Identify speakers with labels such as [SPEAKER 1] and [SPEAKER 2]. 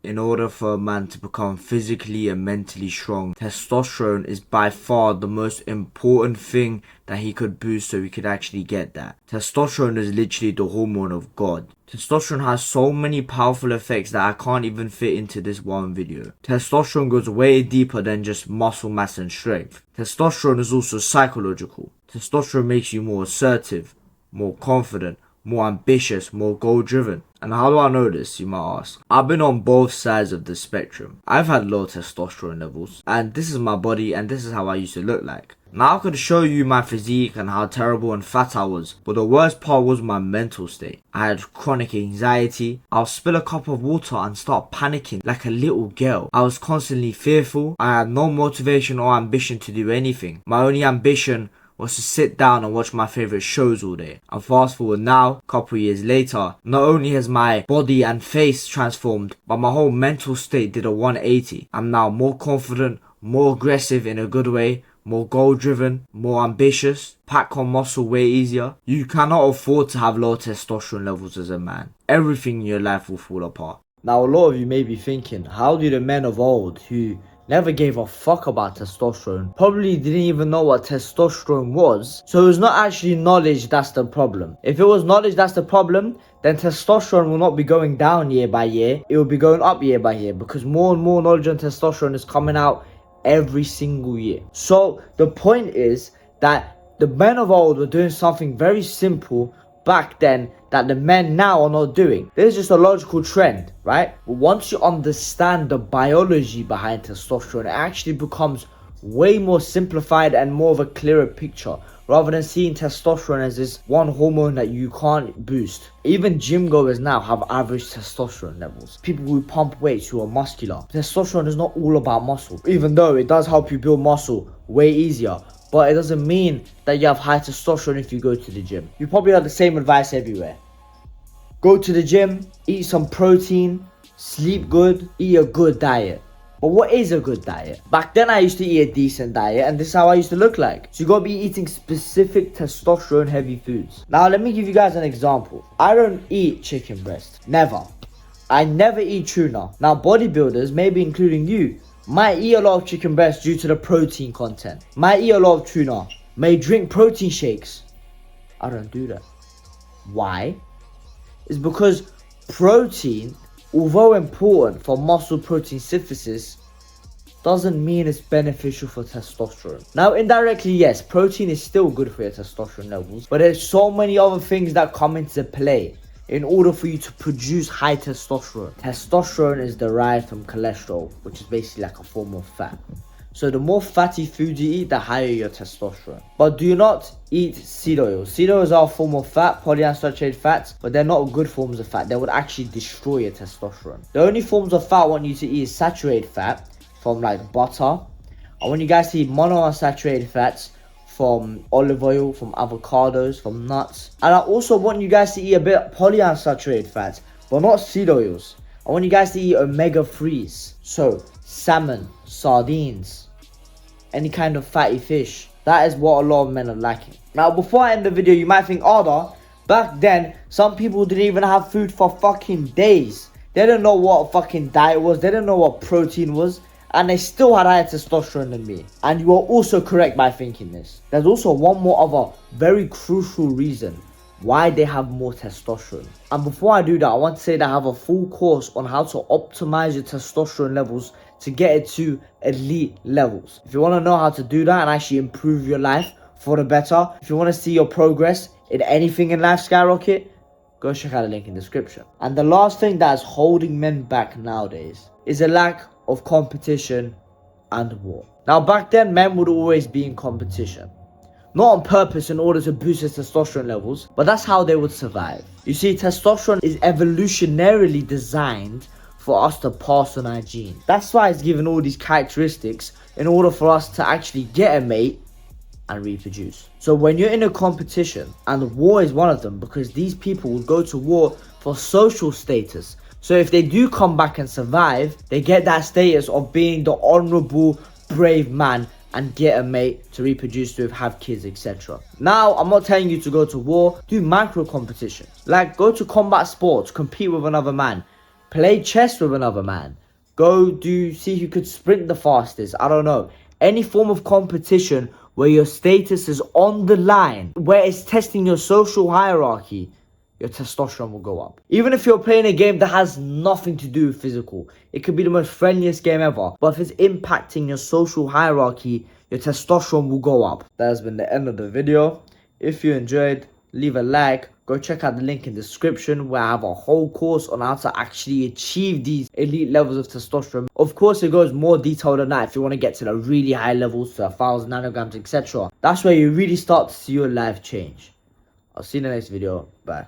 [SPEAKER 1] In order for a man to become physically and mentally strong, testosterone is by far the most important thing that he could boost so he could actually get that. Testosterone is literally the hormone of God. Testosterone has so many powerful effects that I can't even fit into this one video. Testosterone goes way deeper than just muscle mass and strength. Testosterone is also psychological. Testosterone makes you more assertive, more confident, more ambitious, more goal-driven. And how do I know this, you might ask? I've been on both sides of the spectrum. I've had low testosterone levels, and this is my body and this is how I used to look like. Now I could show you my physique and how terrible and fat I was, but the worst part was my mental state. I had chronic anxiety. I'll spill a cup of water and start panicking like a little girl. I was constantly fearful. I had no motivation or ambition to do anything. My only ambition was to sit down and watch my favorite shows all day. And fast forward now, a couple years later, not only has my body and face transformed, but my whole mental state did a 180. I'm now more confident, more aggressive in a good way, more goal-driven, more ambitious, pack on muscle way easier. You cannot afford to have low testosterone levels as a man. Everything in your life will fall apart. Now a lot of you may be thinking, how do the men of old who never gave a fuck about testosterone, probably didn't even know what testosterone was, so it was not actually knowledge that's the problem. If it was knowledge that's the problem, then testosterone will not be going down year by year, it will be going up year by year, because more and more knowledge on testosterone is coming out every single year. So the point is that the men of old were doing something very simple back then that the men now are not doing. This is just a logical trend, right? But once you understand the biology behind testosterone, it actually becomes way more simplified and more of a clearer picture, rather than seeing testosterone as this one hormone that you can't boost. Even gym goers now have average testosterone levels. People who pump weights who are muscular. Testosterone is not all about muscle, even though it does help you build muscle way easier. But it doesn't mean that you have high testosterone if you go to the gym. You probably have the same advice everywhere. Go to the gym, eat some protein, sleep good, eat a good diet. But what is a good diet? Back then I used to eat a decent diet and this is how I used to look like. So you gotta be eating specific testosterone heavy foods. Now let me give you guys an example. I don't eat chicken breast. Never. I never eat tuna. Now bodybuilders, maybe including you, might eat a lot of chicken breast due to the protein content. Might eat a lot of tuna. May drink protein shakes. I don't do that. Why? It's because protein, although important for muscle protein synthesis, doesn't mean it's beneficial for testosterone. Now indirectly, yes, protein is still good for your testosterone levels, but there's so many other things that come into play in order for you to produce high testosterone. Testosterone is derived from cholesterol, which is basically like a form of fat. So the more fatty foods you eat, the higher your testosterone. But do not eat seed oils. Seed oils are a form of fat, polyunsaturated fats, but they're not good forms of fat. They would actually destroy your testosterone. The only forms of fat I want you to eat is saturated fat from like butter. I want you guys to eat monounsaturated fats from olive oil, from avocados, from nuts. And I also want you guys to eat a bit of polyunsaturated fats, but not seed oils. I want you guys to eat omega-3s. So salmon, sardines, any kind of fatty fish. That is what a lot of men are lacking. Now before I end the video, you might think, Arda, back then some people didn't even have food for fucking days. They didn't know what a fucking diet was. They didn't know what protein was. And they still had higher testosterone than me. And you are also correct by thinking this. There's also one more other very crucial reason why they have more testosterone. And before I do that, I want to say that I have a full course on how to optimize your testosterone levels to get it to elite levels. If you want to know how to do that and actually improve your life for the better, if you want to see your progress in anything in life skyrocket, go check out the link in the description. And the last thing that is holding men back nowadays is a lack of competition and war. Now back then, men would always be in competition. Not on purpose in order to boost their testosterone levels, but that's how they would survive. You see, testosterone is evolutionarily designed for us to pass on our genes. That's why it's given all these characteristics in order for us to actually get a mate and reproduce. So when you're in a competition, and war is one of them, because these people will go to war for social status. So if they do come back and survive, they get that status of being the honorable, brave man and get a mate to reproduce with, have kids, etc. Now, I'm not telling you to go to war. Do micro competitions. Like, go to combat sports, compete with another man. Play chess with another man. Go see who could sprint the fastest. I don't know. Any form of competition where your status is on the line, where it's testing your social hierarchy, your testosterone will go up. Even if you're playing a game that has nothing to do with physical, it could be the most friendliest game ever, but if it's impacting your social hierarchy, your testosterone will go up. That has been the end of the video. If you enjoyed, leave a like. Go check out the link in the description where I have a whole course on how to actually achieve these elite levels of testosterone. Of course, it goes more detailed than that if you want to get to the really high levels, to 1,000 nanograms, etc. That's where you really start to see your life change. I'll see you in the next video. Bye.